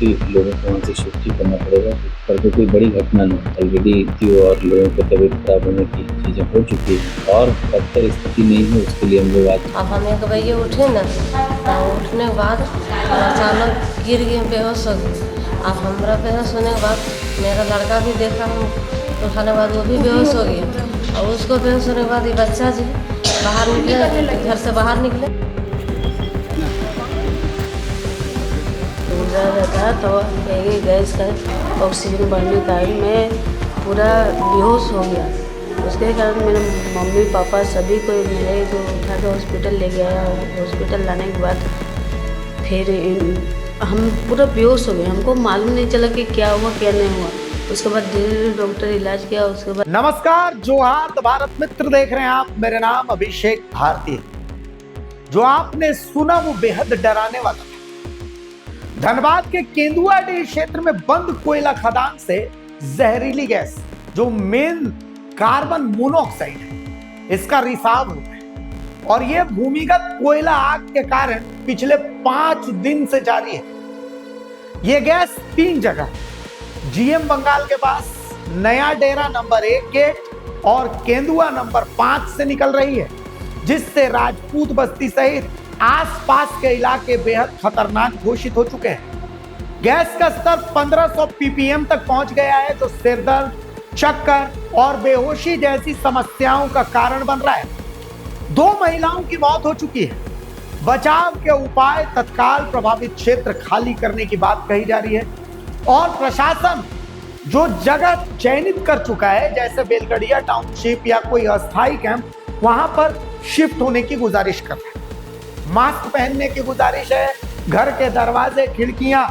कि लोगों को वहाँ से शिफ्ट ही करना पड़ेगा, ताकि कोई बड़ी घटना ना हो। ऑलरेडी थी और लोगों को तबीयत खराब होने की चीज़ें हो चुकी हैं और बदतर स्थिति नहीं हो, उसके लिए हम लोग आज अब हम 1 बजे उठे ना, तो उठने के बाद अचानक गिर गए, बेहोश हो गए। अब हमरा बेहोश होने के बाद मेरा लड़का भी देखा, हम तो उठाने के बाद वो भी बेहोश हो गया। और उसको बेहोश होने के बाद ये बच्चा जी बाहर निकले, घर से बाहर निकले रहता है, तो यही गैस का ऑक्सीजन बढ़ने के कारण मैं पूरा बेहोश हो गया। उसके कारण मेरे मम्मी पापा सभी को मेरे को उठा के हॉस्पिटल ले गया। हॉस्पिटल लाने के बाद फिर हम पूरा बेहोश हो गए, हमको मालूम नहीं चला कि क्या हुआ क्या नहीं हुआ। उसके बाद धीरे डॉक्टर इलाज किया। उसके बाद नमस्कार, जोहार भारत मित्र देख रहे हैं आप। मेरा नाम अभिषेक भारती है। जो आपने सुना वो बेहद डराने वाला था। धनबाद के केंदुआडीह क्षेत्र में बंद कोयला खदान से जहरीली गैस, जो मेन कार्बन मोनोऑक्साइड है, इसका रिसाव होता है और यह भूमिगत कोयला आग के कारण पिछले 5 दिन से जारी है। यह गैस 3 जगह, जीएम बंगाल के पास, नया डेरा नंबर 1 गेट और केंदुआ नंबर 5 से निकल रही है, जिससे राजपूत बस्ती सहित आसपास के इलाके बेहद खतरनाक घोषित हो चुके हैं। गैस का स्तर 1500 ppm तक पहुंच गया है, जो सिरदर्द, चक्कर और बेहोशी जैसी समस्याओं का कारण बन रहा है। 2 महिलाओं की मौत हो चुकी है। बचाव के उपाय तत्काल प्रभावित क्षेत्र खाली करने की बात कही जा रही है और प्रशासन जो जगह चयनित कर चुका है, जैसे बेलगड़िया टाउनशिप या कोई अस्थायी कैंप, वहां पर शिफ्ट होने की गुजारिश कर रहा है। मास्क पहनने की गुजारिश है, घर के दरवाजे खिड़कियां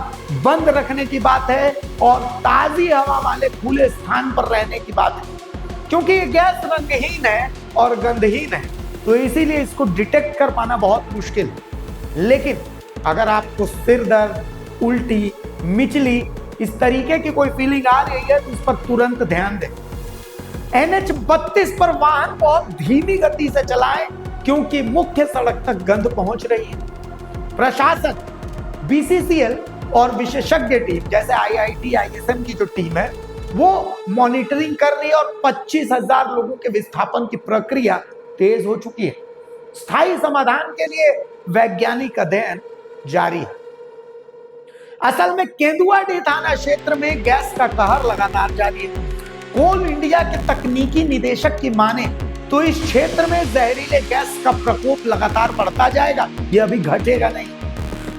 बंद रखने की बात है और ताजी हवा वाले खुले स्थान पर रहने की बात है, क्योंकि ये गैस रंगहीन है और गंधहीन है, तो इसीलिए इसको डिटेक्ट कर पाना बहुत मुश्किल है। लेकिन अगर आपको सिर दर्द, उल्टी, मिचली, इस तरीके की कोई फीलिंग आ रही है, तो इस पर तुरंत ध्यान दें। NH 32 पर वाहन बहुत धीमी गति से चलाएं, क्योंकि मुख्य सड़क तक गंध पहुंच रही है। प्रशासन, BCCL और विशेषज्ञ टीम जैसे IIT, ISM की जो टीम है, वो मॉनिटरिंग कर रही है और 25,000 लोगों के विस्थापन की प्रक्रिया तेज हो चुकी है। स्थायी समाधान के लिए वैज्ञानिक अध्ययन जारी है। असल में केंदुआडीह थाना क्षेत्र में गैस का कहर लगातार जारी है। कोल इंडिया के तकनीकी निदेशक की माने तो इस क्षेत्र में जहरीले गैस का प्रकोप लगातार बढ़ता जाएगा, ये अभी घटेगा नहीं।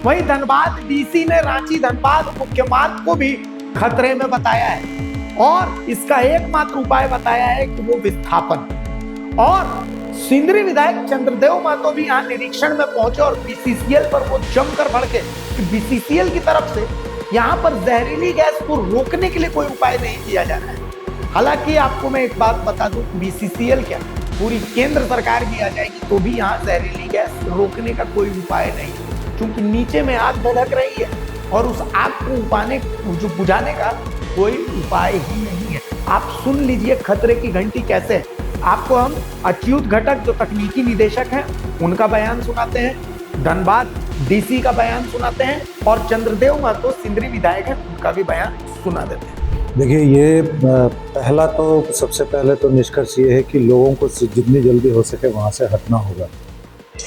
वहीं धनबाद DC ने रांची धनबाद मुख्य मार्ग को भी खतरे में बताया है और इसका एकमात्र उपाय बताया है कि वो विस्थापन। और सिंदरी विधायक चंद्रदेव महतो भी यहाँ निरीक्षण में पहुंचे और BCCL पर वो जमकर भड़के कि BCCL की तरफ से यहाँ पर जहरीली गैस को रोकने के लिए कोई उपाय नहीं किया जा रहा है। हालांकि आपको मैं एक बात बता दूं, BCCL क्या, पूरी केंद्र सरकार भी आ जाएगी तो भी यहाँ जहरीली गैस रोकने का कोई उपाय नहीं, क्योंकि नीचे में आग भड़क रही है और उस आग को बुझाने का कोई उपाय ही नहीं है। आप सुन लीजिए खतरे की घंटी कैसे है। आपको हम अच्युत घटक जो तकनीकी निदेशक हैं उनका बयान सुनाते हैं, धनबाद DC का बयान सुनाते हैं और चंद्रदेव महतो सिंदरी विधायक हैं, उनका भी बयान सुना देते हैं। देखिए, ये पहला तो सबसे पहले तो निष्कर्ष ये है कि लोगों को जितनी जल्दी हो सके वहाँ से हटना होगा,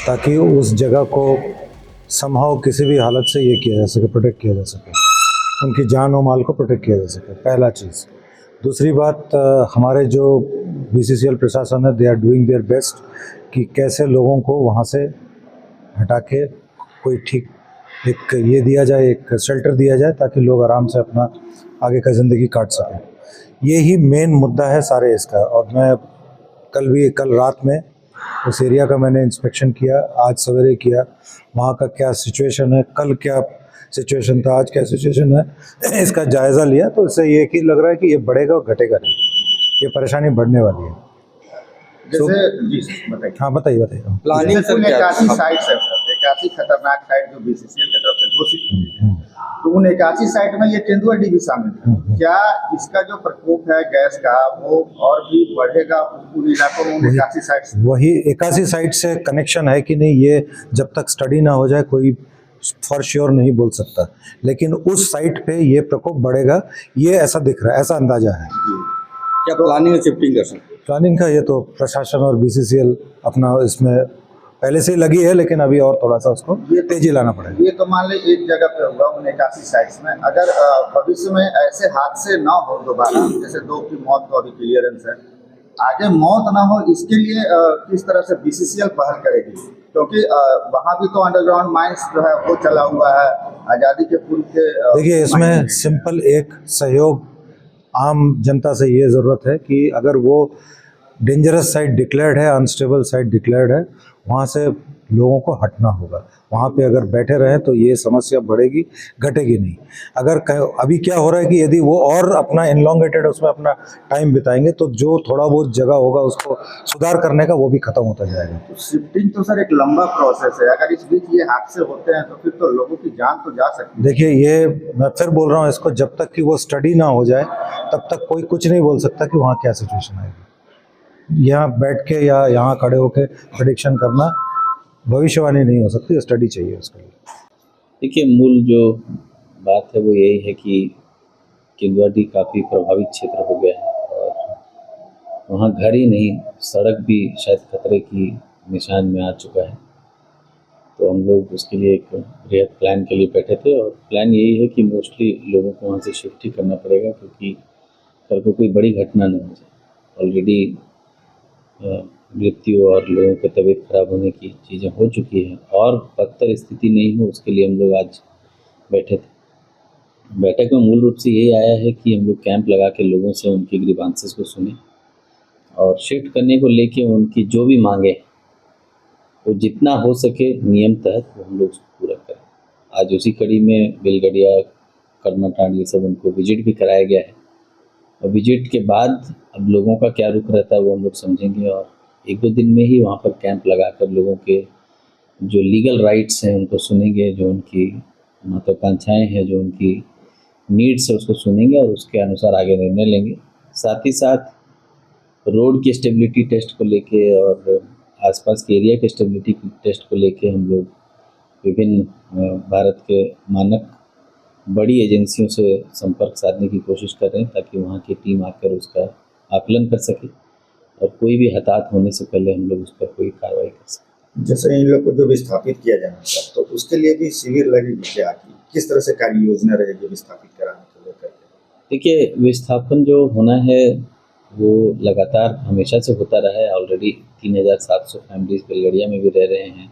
ताकि उस जगह को समहाउ किसी भी हालत से ये किया जा सके, प्रोटेक्ट किया जा सके, उनकी जान और माल को प्रोटेक्ट किया जा सके, पहला चीज़। दूसरी बात, हमारे जो BCCL प्रशासन है, they are doing their best कि कैसे लोगों को वहाँ से हटा के कोई ठीक एक ये दिया जाए, एक शेल्टर दिया जाए, ताकि लोग आराम से अपना आगे का ज़िंदगी काट सकें। यही मेन मुद्दा है सारे इसका। और मैं कल रात में उस एरिया का मैंने इंस्पेक्शन किया, आज सवेरे किया, वहाँ का क्या सिचुएशन है, कल क्या सिचुएशन था, आज क्या सिचुएशन है, इसका जायज़ा लिया। तो इससे ये कि लग रहा है कि ये बढ़ेगा और घटेगा नहीं, ये परेशानी बढ़ने वाली है। जैसे जी बताइए। हाँ, बताइए। प्लानिंग सर, 81 साइट है सर, 81 खतरनाक साइट जो BCCL की तरफ से घोषित हुई, तो उन 81 साइट में ये केंदुआडीह भी शामिल है। क्या इसका जो प्रकोप है गैस का वो और भी बढ़ेगा उन इलाकों में, 81 साइट से? वही 81 साइट से कनेक्शन है कि नहीं, ये जब तक स्टडी ना हो जाए कोई फॉर श्योर नहीं बोल सकता, लेकिन उस साइट पे ये प्रकोप बढ़ेगा, ये ऐसा दिख रहा है, ऐसा अंदाजा है। क्या प्लानिंग है शिफ्टिंग कर सकते? प्लानिंग का ये तो प्रशासन और बीसीसीएल अपना इसमें पहले से ही लगी है, लेकिन अभी और थोड़ा सा उसको तेजी लाना पड़ेगा। ये तो मान ले एक जगह पे हुआ 81 साइट्स में, अगर भविष्य में ऐसे हादसे ना हो दोबारा, जैसे 2 की मौत तो अभी क्लियरेंस है, आगे मौत ना हो इसके लिए किस तरह से बीसीसीएल पहल करेगी? क्योंकि वहाँ भी तो अंडरग्राउंड माइंस जो है वो चला हुआ है आज़ादी के पूर्व के। देखिए, इसमें सिंपल एक सहयोग आम जनता से ये ज़रूरत है कि अगर वो डेंजरस साइट डिक्लेयर्ड है, अनस्टेबल साइट डिक्लेयर्ड है, वहाँ से लोगों को हटना होगा। वहाँ पे अगर बैठे रहें तो ये समस्या बढ़ेगी, घटेगी नहीं। अगर अभी क्या हो रहा है कि यदि वो और अपना इनलॉन्गेटेड उसमें अपना टाइम बिताएंगे तो जो थोड़ा बहुत जगह होगा उसको सुधार करने का वो भी खत्म होता जाएगा। तो शिफ्टिंग तो सर एक लंबा प्रोसेस है, अगर इस बीच ये हादसे होते हैं तो फिर तो लोगों की जान तो जा सकती है। देखिए, ये मैं फिर बोल रहा हूँ, इसको जब तक कि वो स्टडी ना हो जाए तब तक कोई कुछ नहीं बोल सकता कि वहाँ क्या सिचुएशन आएगी। यहाँ बैठ के या यहाँ खड़े होकर प्रेडिक्शन करना भविष्यवाणी नहीं हो सकती, स्टडी चाहिए उसके लिए। देखिए, मूल जो बात है वो यही है कि केंदुआडी काफ़ी प्रभावित क्षेत्र हो गया है और वहाँ घर ही नहीं, सड़क भी शायद खतरे की निशान में आ चुका है। तो हम लोग उसके लिए एक बृहद प्लान के लिए बैठे थे और प्लान यही है कि मोस्टली लोगों को वहाँ से शिफ्ट ही करना पड़ेगा, क्योंकि कल को कोई बड़ी घटना न हो जाए। ऑलरेडी मृत्यु और लोगों की तबीयत खराब होने की चीज़ें हो चुकी हैं और बदतर स्थिति नहीं हो, उसके लिए हम लोग आज बैठे थे। बैठक में मूल रूप से यही आया है कि हम लोग कैंप लगा के लोगों से उनकी ग्रीवांसेस को सुने और शिफ्ट करने को लेके उनकी जो भी मांगे वो जितना हो सके नियम तहत वो हम लोग पूरा करें। आज उसी कड़ी में बेलगड़िया, कर्मटांड, ये सब उनको विजिट भी कराया गया है और विजिट के बाद अब लोगों का क्या रुख रहता है वो हम लोग समझेंगे और 1-2 दिन में ही वहाँ पर कैंप लगाकर लोगों के जो लीगल राइट्स हैं उनको सुनेंगे, जो उनकी महत्वाकांक्षाएँ हैं, जो उनकी नीड्स है उसको सुनेंगे और उसके अनुसार आगे निर्णय लेंगे। साथ ही साथ रोड की स्टेबिलिटी टेस्ट को लेके और आसपास के एरिया के स्टेबिलिटी टेस्ट को लेके हम लोग विभिन्न भारत के मानक बड़ी एजेंसियों से संपर्क साधने की कोशिश कर रहे हैं ताकि वहाँ की टीम आकर उसका आकलन कर सके और कोई भी हताहत होने से पहले हम लोग उस पर कोई कार्रवाई कर सकें। जैसे इन लोग को जो विस्थापित किया जाना था तो उसके लिए भी शिविर लगेगी क्या, किस तरह से कार्य योजना रहेगी विस्थापित कराने को लेकर? देखिए, विस्थापन जो होना है वो लगातार हमेशा से होता रहा है। ऑलरेडी 3700 फैमिलीज बेलगड़िया में भी रह रहे हैं,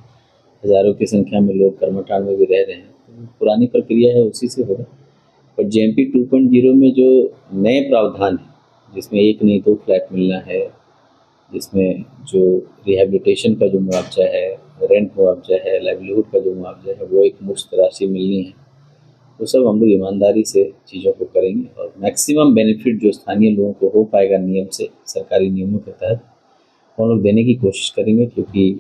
हज़ारों की संख्या में लोग कर्मटांड में भी रह रहे हैं। तो पुरानी प्रक्रिया है, उसी से होगा। पर जेएमपी 2.0 में जो नए प्रावधान हैं, जिसमें 1 नहीं 2 फ्लैट मिलना है, जिसमें जो रिहैबिलिटेशन का जो मुआवजा है, रेंट मुआवजा है, लाइवलीहुड का जो मुआवजा है, वो एक मुश्त राशि मिलनी है, वो सब हम लोग ईमानदारी से चीज़ों को करेंगे और मैक्सिमम बेनिफिट जो स्थानीय लोगों को हो पाएगा नियम से, सरकारी नियमों के तहत, हम लोग देने की कोशिश करेंगे। क्योंकि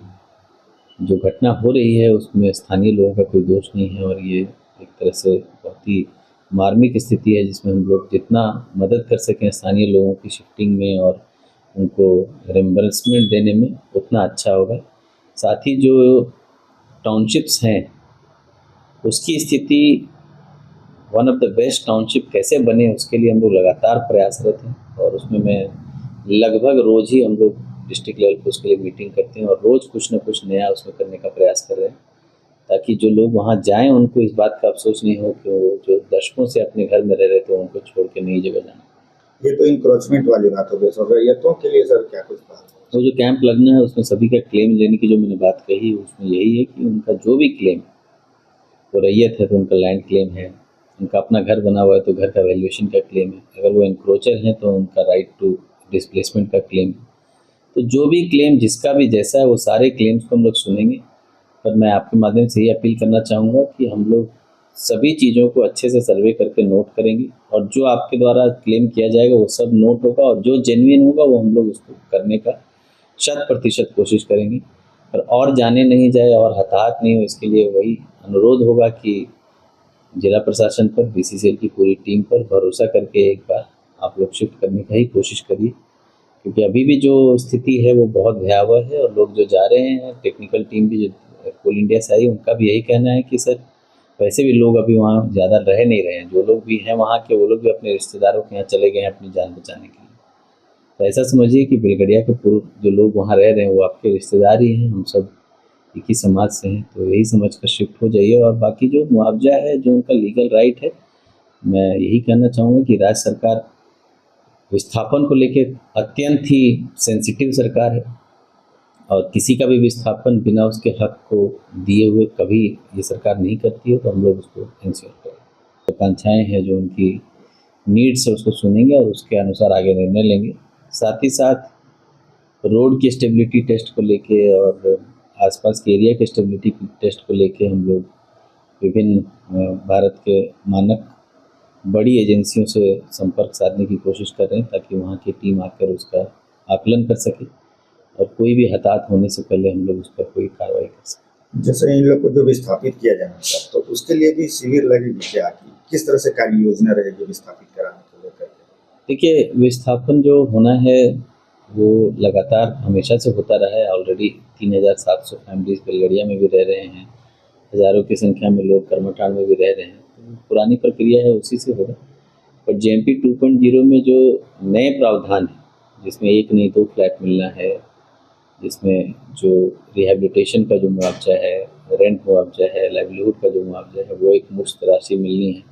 जो घटना हो रही है उसमें स्थानीय लोगों का कोई दोष नहीं है और ये एक तरह से बहुत ही मार्मिक स्थिति है, जिसमें हम लोग जितना मदद कर सकें स्थानीय लोगों की शिफ्टिंग में और उनको रिम्बर्समेंट देने में उतना अच्छा होगा। साथ ही जो टाउनशिप्स हैं उसकी स्थिति one of the best township कैसे बने उसके लिए हम लोग लगातार प्रयासरत हैं और उसमें मैं लगभग रोज़ ही हम लोग डिस्ट्रिक्ट लेवल पे उसके लिए मीटिंग करते हैं और रोज़ कुछ ना कुछ नया उसमें करने का प्रयास कर रहे हैं ताकि जो लोग वहाँ जाएं उनको इस बात का अफसोस नहीं हो कि वो जो दशकों से अपने घर में रह रहे थे उनको छोड़ के नई जगह जाना। ये तो इंक्रोचमेंट वाली बात हो गई सर, रैयतों के लिए सर क्या कुछ बात? वो जो कैंप लगना है उसमें सभी का क्लेम लेने की जो मैंने बात कही उसमें यही है कि उनका जो भी क्लेम, वो रैयत है तो उनका लैंड क्लेम है, उनका अपना घर बना हुआ है तो घर का वैल्यूएशन का क्लेम है, अगर वो इंक्रोचर हैं तो उनका राइट टू डिस्प्लेसमेंट का क्लेम है। तो जो भी क्लेम जिसका भी जैसा है वो सारे क्लेम्स को हम लोग सुनेंगे। पर मैं आपके माध्यम से ये अपील करना चाहूँगा कि हम लोग सभी चीज़ों को अच्छे से सर्वे करके नोट करेंगे और जो आपके द्वारा क्लेम किया जाएगा वो सब नोट होगा और जो जेन्युइन होगा वो हम लोग उसको करने का 100% कोशिश करेंगे। पर और जाने नहीं जाए और हताहत नहीं हो, इसके लिए वही अनुरोध होगा कि जिला प्रशासन पर, बीसीसीएल की पूरी टीम पर भरोसा करके एक बार आप लोग शिफ्ट करने का ही कोशिश करिए, क्योंकि अभी भी जो स्थिति है वो बहुत भयावह है और लोग जो जा रहे हैं, टेक्निकल टीम भी जो कोल इंडिया से आई उनका भी यही कहना है कि सर वैसे भी लोग अभी वहाँ ज़्यादा रह नहीं रहे हैं, जो लोग भी हैं वहाँ के वो लोग भी अपने रिश्तेदारों के यहाँ चले गए हैं अपनी जान बचाने के लिए। तो ऐसा समझिए कि बेलगड़िया के पूर्व जो लोग वहाँ रह रहे हैं वो आपके रिश्तेदार ही हैं, हम सब एक ही समाज से हैं, तो यही समझ कर शिफ्ट हो जाइए। और बाकी जो मुआवजा है, जो उनका लीगल राइट है, मैं यही कहना चाहूँगा कि राज्य सरकार विस्थापन को लेके अत्यंत ही सेंसिटिव सरकार है और किसी का भी विस्थापन बिना उसके हक को दिए हुए कभी ये सरकार नहीं करती है, तो हम लोग उसको इंश्योर करें। आकांक्षाएँ हैं जो उनकी नीड्स है उसको सुनेंगे और उसके अनुसार आगे निर्णय लेंगे। साथ ही साथ रोड की स्टेबिलिटी टेस्ट को लेके और आसपास के एरिया के स्टेबिलिटी टेस्ट को लेके हम लोग विभिन्न भारत के मानक बड़ी एजेंसियों से संपर्क साधने की कोशिश कर रहे हैं ताकि वहाँ की टीम आकर उसका आकलन कर सके और कोई भी हताहत होने से पहले हम लोग उस पर कोई कार्रवाई कर सकें। जैसे इन लोग को जो विस्थापित किया जाना था, तो उसके लिए भी शिविर लगेगी क्या? किस तरह से कार्य योजना रहेगी विस्थापित कराने को लेकर? देखिए, विस्थापन जो होना है वो लगातार हमेशा से होता रहा है। ऑलरेडी 3700 फैमिलीज बेलगड़िया में भी रह रहे हैं, हज़ारों की संख्या में लोग कर्मठान में भी रह रहे हैं, तो पुरानी प्रक्रिया है उसी से होगा। पर JMP 2.0 में जो नए प्रावधान हैं, जिसमें एक नहीं 2 फ्लैट मिलना है, जिसमें जो रिहैबिलिटेशन का जो मुआवजा है, रेंट मुआवजा है, लाइवलीहुड का जो मुआवजा है, वो एक मुश्त राशि मिलनी है,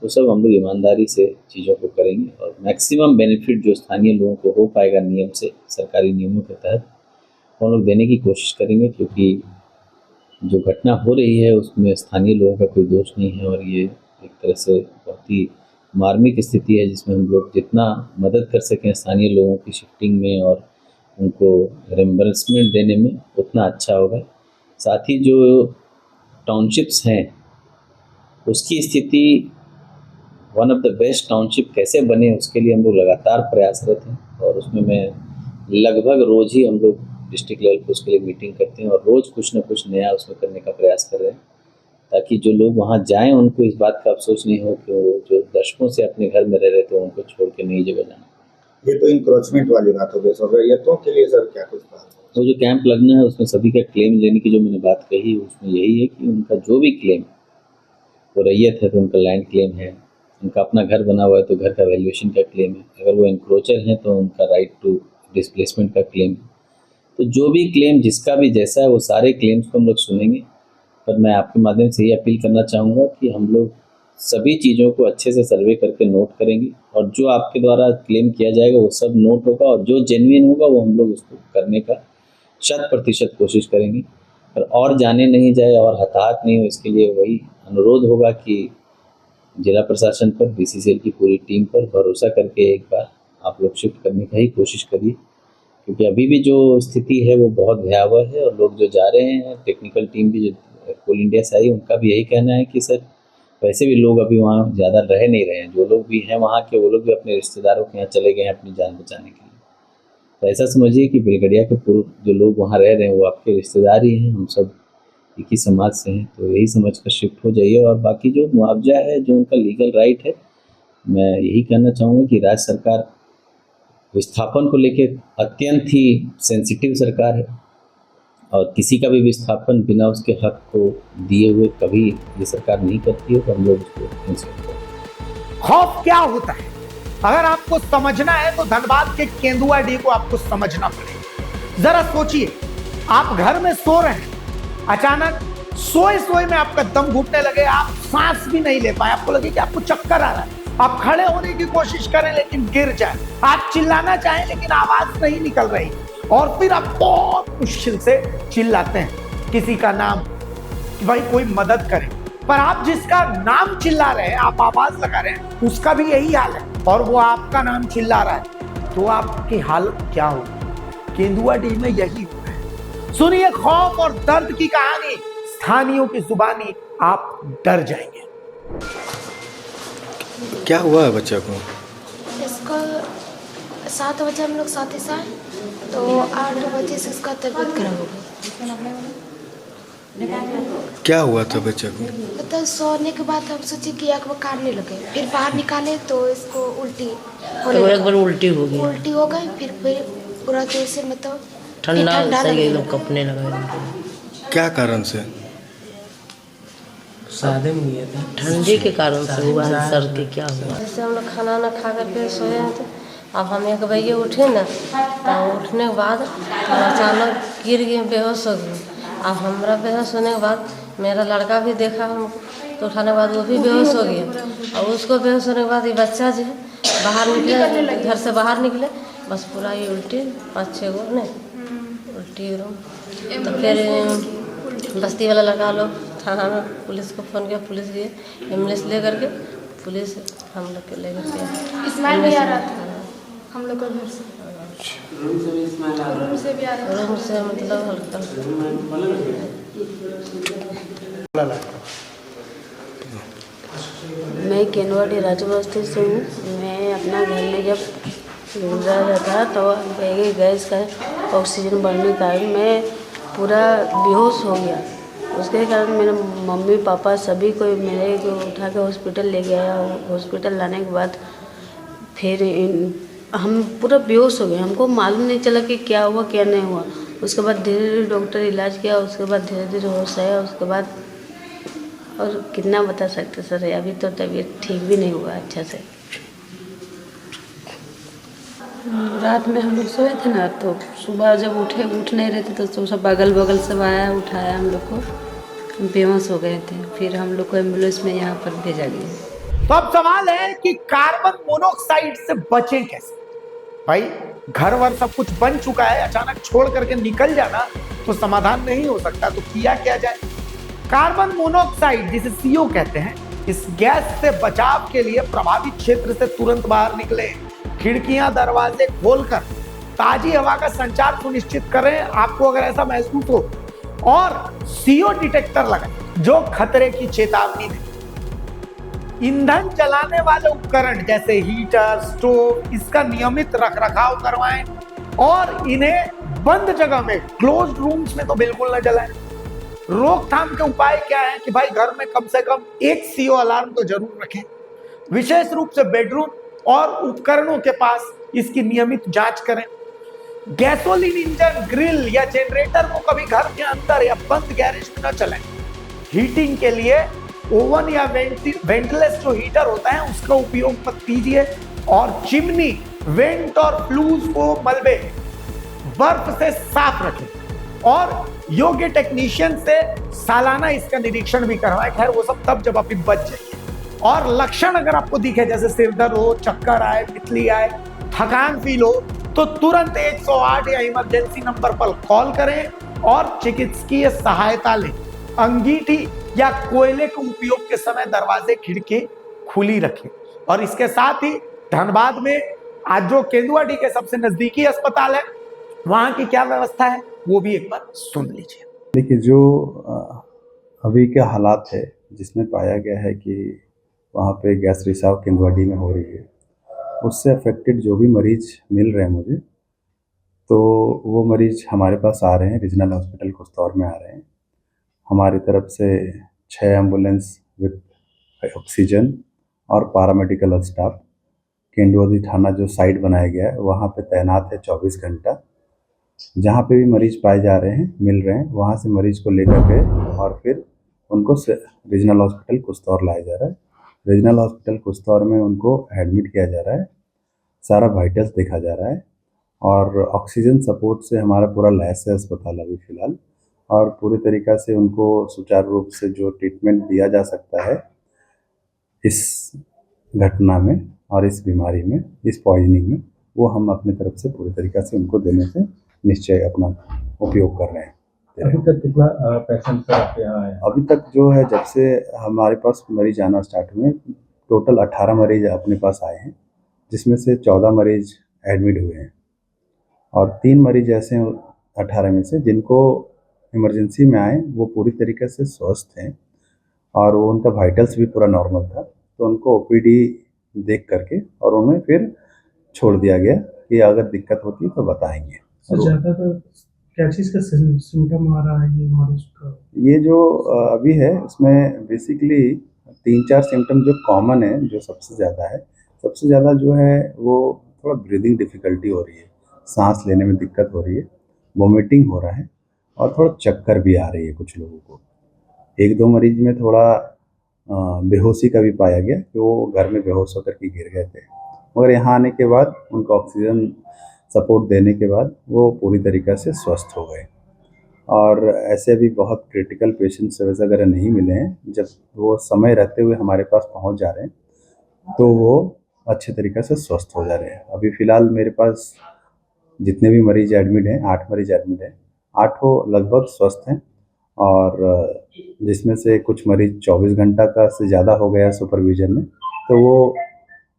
वो सब हम लोग ईमानदारी से चीज़ों को करेंगे और मैक्सिमम बेनिफिट जो स्थानीय लोगों को हो पाएगा नियम से, सरकारी नियमों के तहत, हम लोग देने की कोशिश करेंगे। क्योंकि जो घटना हो रही है उसमें स्थानीय लोगों का कोई दोष नहीं है और ये एक तरह से बहुत ही मार्मिक स्थिति है जिसमें हम लोग जितना मदद कर सकें स्थानीय लोगों की शिफ्टिंग में और उनको रिम्बर्समेंट देने में उतना अच्छा होगा। साथ ही जो टाउनशिप्स हैं उसकी स्थिति one of the best township कैसे बने उसके लिए हम लोग लगातार प्रयासरत हैं और उसमें मैं लगभग रोज़ ही हम लोग डिस्ट्रिक्ट लेवल पर उसके लिए मीटिंग करते हैं और रोज़ कुछ ना कुछ नया उसमें करने का प्रयास कर रहे हैं ताकि जो लोग वहाँ जाएं उनको इस बात का अफसोस नहीं हो कि वो जो दशकों से अपने घर में रह रहे थे उनको छोड़ के नई जगह जाना। ये तो इंक्रोचमेंट वाली बात हो गई सर। रैयतों के लिए सर क्या कुछ बात है? तो जो कैंप लगना है उसमें सभी का क्लेम लेने की जो मैंने बात कही उसमें यही है कि उनका जो भी क्लेम, वो रैयत है तो उनका लैंड क्लेम है, उनका अपना घर बना हुआ है तो घर का वैल्यूएशन का क्लेम है, अगर वो इंक्रोचर हैं तो उनका राइट टू डिस्प्लेसमेंट का क्लेम है। तो जो भी क्लेम जिसका भी जैसा है वो सारे क्लेम्स को हम लोग सुनेंगे। पर मैं आपके माध्यम से ये अपील करना चाहूँगा कि हम लोग सभी चीज़ों को अच्छे से सर्वे करके नोट करेंगे और जो आपके द्वारा क्लेम किया जाएगा वो सब नोट होगा और जो जेन्युइन होगा वो हम लोग उसको करने का 100% कोशिश करेंगे। और जाने नहीं जाए और हताहत नहीं हो, इसके लिए वही अनुरोध होगा कि जिला प्रशासन पर, BCCL की पूरी टीम पर भरोसा करके एक बार आप लोग शिफ्ट करने का ही कोशिश करिए, क्योंकि अभी भी जो स्थिति है वो बहुत भयावह है। और लोग जो जा रहे हैं, टेक्निकल टीम भी जो कोल इंडिया से आई, उनका भी यही कहना है कि सर वैसे भी लोग अभी वहाँ ज़्यादा रह नहीं रहे हैं, जो लोग भी हैं वहाँ के वो लोग भी अपने रिश्तेदारों के यहाँ चले गए हैं अपनी जान बचाने के लिए। तो ऐसा समझिए कि बेलगड़िया के पूर्व जो लोग वहाँ रह रहे हैं वो आपके रिश्तेदार ही हैं, हम सब एक ही समाज से हैं, तो यही समझ कर शिफ्ट हो जाइए। और बाकी जो मुआवजा है, जो उनका लीगल राइट है, मैं यही कहना चाहूँगा कि राज्य सरकार विस्थापन को लेके अत्यंत ही सेंसिटिव सरकार है और किसी का भी विस्थापन बिना उसके हक को दिए हुए कभी ये सरकार नहीं करती है, तो हम लोग उसको इंश्योर करें। खौफ क्या होता है अगर आपको समझना है तो धनबाद के केंदुआडीह को आपको समझना पड़ेगा। जरा सोचिए, आप घर में सो रहे हैं, अचानक सोए सोए में आपका दम घुटने लगे, आप सांस भी नहीं ले पाए, आपको लगे कि आपको चक्कर आ रहा है, आप खड़े होने की कोशिश करें लेकिन गिर जाए, आप चिल्लाना चाहें लेकिन आवाज नहीं निकल रही और फिर आप बहुत मुश्किल से चिल्लाते हैं किसी का नाम कि भाई कोई मदद करे, पर आप जिसका नाम चिल्ला रहे हैं, आप आवाज लगा रहे हैं, उसका भी यही हाल है और वो आपका नाम चिल्ला रहा है, तो आपकी हालत क्या होगी? केंदुआडीह में यही हुआ है। सुनिए खौफ और दर्द की कहानी स्थानीयों की जुबानी, आप डर जाएंगे। क्या हुआ है बच्चा को? इसको 7 बजे हम लोग साथ ही से आए तो 8 बजे से इसका तबीयत खराब हो गई। क्या हुआ था बच्चा को? तो सोने के बाद हम सोचे कि आँख में काटने लगे, फिर बाहर निकाले तो इसको उल्टी होने लगा। एक बार उल्टी हो गई, उल्टी हो गई, फिर पूरा जैसे मतलब ठंडा से एकदम कपने लगा। क्या कारण से? शादी में गए थे। ठंडी के कारण से हुआ है, सर्दी क्या हुआ। जैसे हम लोग खाना ना खा करके सोए थे, अब हम 1 बजे उठे ना, तो उठने के बाद अचानक गिर गए, बेहोश हो गए। अब हमारा बेहोश होने के बाद मेरा लड़का भी देखा हमको, तो उठाने के बाद वो भी बेहोश हो गया। और उसको बेहोश होने के बाद ये बच्चा जो है बाहर निकले, घर से बाहर निकले, बस पूरा ये उल्टी 5-6 गो ने उल्टी एकदम। तो फिर बस्ती वाला लगा लो, थाना में पुलिस को फ़ोन किया, पुलिस गई, एम्बुलेंस ले करके पुलिस हम लोग के ले गए। इस्माइल भी आ रहा था हम लोग का घर से, रूम से भी आ रहा था। रूम से मतलब हल्का मैं केनवाड़ी राजबस्ती से हूँ। मैं अपना घर में जब गुजरा रहा था तो मेरे गैस का ऑक्सीजन बढ़ने के कारण मैं पूरा बेहोश हो गया। उसके कारण मेरे मम्मी पापा सभी को मेरे को उठा के हॉस्पिटल ले गया। हॉस्पिटल लाने के बाद फिर हम पूरा बेहोश हो गए, हमको मालूम नहीं चला कि क्या हुआ क्या नहीं हुआ। उसके बाद धीरे धीरे डॉक्टर इलाज किया, उसके बाद धीरे धीरे होश आया। उसके बाद और कितना बता सकते सर, अभी तो तबीयत ठीक भी नहीं हुआ अच्छा से। रात में हम लोग सोए थे ना, तो सुबह जब उठ नहीं रहे थे तो सब बगल बगल से आया, उठाया हम लोग को, बेहोश हो गए थे। फिर हम लोग को एम्बुलेंस में यहाँ पर भेजा गया। तो अब सवाल है कि कार्बन मोनोऑक्साइड से बचें कैसे? भाई घर वर सब कुछ बन चुका है, अचानक छोड़ करके निकल जाना तो समाधान नहीं हो सकता। तो किया क्या जाए? कार्बन मोनोऑक्साइड जिसे CO कहते हैं, इस गैस से बचाव के लिए प्रभावित क्षेत्र से तुरंत बाहर निकले, खिड़कियां दरवाजे खोलकर ताजी हवा का संचार सुनिश्चित करें। आपको अगर ऐसा महसूस हो, और CO डिटेक्टर लगाएं जो खतरे की चेतावनी दे। ईंधन जलाने वाले उपकरण जैसे हीटर, स्टोव, इसका नियमित रखरखाव करवाएं और इन्हें बंद जगह में, क्लोज्ड रूम्स में तो बिल्कुल न जलाएं। रोकथाम के उपाय क्या है कि भाई घर में कम से कम एक CO अलार्म तो जरूर रखें। विशेष रूप से बेडरूम और उपकरणों के पास इसकी नियमित जांच करें। गैसोलीन इंजन, ग्रिल या जनरेटर को कभी घर के अंदर या बंद गैरेज में न चलाएं। हीटिंग के लिए ओवन या वेंटलेस जो हीटर होता है उसका उपयोग मत कीजिए। और चिमनी, वेंट और फ्लूज को मलबे, बर्फ से साफ रखें और योग्य टेक्नीशियन से सालाना इसका निरीक्षण भी करवाएं। खैर वो सब तब जब आप बच जाइए। और लक्षण अगर आपको दिखे जैसे सिर दर्द हो, चक्कर आए, तितली आए, थकान फील हो, तो तुरंत 108 या इमरजेंसी नंबर पर कॉल करें और चिकित्सकीय सहायता लें। अंगीठी या कोयले के उपयोग के समय दरवाजे खिड़की खुली रखें। और इसके साथ ही धनबाद में आज जो केंदुआडी के सबसे नजदीकी अस्पताल है, वहां की क्या व्यवस्था है वो भी एक बार सुन लीजिए। देखिए, जो अभी के हालात है जिसमें पाया गया है कि वहाँ पे गैस रिसाव केंदुआडी में हो रही है, उससे अफेक्टेड जो भी मरीज मिल रहे हैं मुझे, तो वो मरीज हमारे पास आ रहे हैं, रीजनल हॉस्पिटल कुस्तौर में आ रहे हैं। हमारी तरफ से 6 एम्बुलेंस विद ऑक्सीजन और पैरामेडिकल स्टाफ केंदुआडी थाना जो साइट बनाया गया है वहाँ पे तैनात है 24 घंटा। जहाँ पे भी मरीज पाए जा रहे हैं, मिल रहे हैं, वहाँ से मरीज को लेकर के और फिर उनको रीजनल हॉस्पिटल कुस्तौर लाया जा रहा है। रीजनल हॉस्पिटल कुस्तौर में उनको एडमिट किया जा रहा है, सारा वाइटल्स देखा जा रहा है और ऑक्सीजन सपोर्ट से हमारा पूरा लैस है अस्पताल अभी फ़िलहाल। और पूरी तरीक़ा से उनको सुचारू रूप से जो ट्रीटमेंट दिया जा सकता है इस घटना में और इस बीमारी में, इस पॉइजनिंग में, वो हम अपनी तरफ से पूरी तरीक़ा से उनको देने से निश्चय अपना उपयोग कर रहे हैं। अभी तक कितना पेशेंट आपके यहाँ आए? अभी तक जो है, जब से हमारे पास मरीज आना स्टार्ट हुए, टोटल 18 मरीज अपने पास आए हैं, जिसमें से 14 मरीज एडमिट हुए हैं और 3 मरीज ऐसे हैं 18 में से जिनको इमरजेंसी में आए, वो पूरी तरीके से स्वस्थ हैं और वो उनका वाइटल्स भी पूरा नॉर्मल था। तो उनको OPD देख करके और उन्हें फिर छोड़ दिया गया कि अगर दिक्कत होती तो बताएंगे। ज़्यादातर क्या चीज़ का सिम्टम आ रहा है ये मरीज का? ये जो अभी है उसमें बेसिकली 3-4 सिम्टम जो कॉमन है, जो सबसे ज़्यादा जो है वो थोड़ा ब्रीदिंग डिफ़िकल्टी हो रही है, सांस लेने में दिक्कत हो रही है, वोमिटिंग हो रहा है और थोड़ा चक्कर भी आ रही है कुछ लोगों को। 1-2 मरीज में थोड़ा बेहोशी का भी पाया गया कि वो घर में बेहोश होकर के गिर गए थे, मगर यहाँ आने के बाद उनको ऑक्सीजन सपोर्ट देने के बाद वो पूरी तरीक़े से स्वस्थ हो गए। और ऐसे भी बहुत क्रिटिकल पेशेंट्स वगैरह नहीं मिले हैं, जब वो समय रहते हुए हमारे पास पहुंच जा रहे हैं तो वो अच्छे तरीक़े से स्वस्थ हो जा रहे हैं। अभी फ़िलहाल मेरे पास जितने भी मरीज़ एडमिट हैं, 8 मरीज़ एडमिट हैं, 8 लगभग स्वस्थ हैं और जिसमें से कुछ मरीज़ 24 घंटा का से ज़्यादा हो गया सुपरविज़न में, तो वो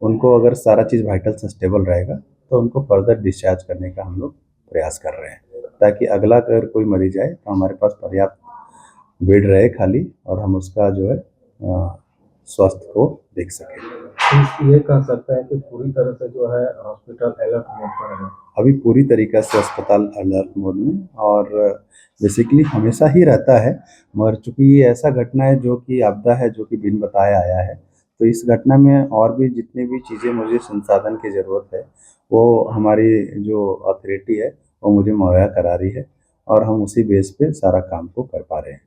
उनको अगर सारा चीज़ वाइटल्स स्टेबल रहेगा तो उनको फर्दर डिस्चार्ज करने का हम लोग प्रयास कर रहे हैं, ताकि अगला अगर कोई मरीज आए तो हमारे पास पर्याप्त बेड रहे खाली और हम उसका जो है स्वास्थ्य को देख सकें। ये कह सकते हैं कि पूरी तरह से जो है हॉस्पिटल अलर्ट मोड पर है। अभी पूरी तरीक़े से अस्पताल अलर्ट मोड में और बेसिकली हमेशा ही रहता है, मगर चूँकि ये ऐसा घटना है जो कि आपदा है, जो कि बिन बताए आया है, तो इस घटना में और भी जितनी भी चीज़ें मुझे संसाधन की ज़रूरत है वो हमारी जो अथॉरिटी है वो मुझे मुहैया करा रही है और हम उसी बेस पे सारा काम को कर पा रहे हैं।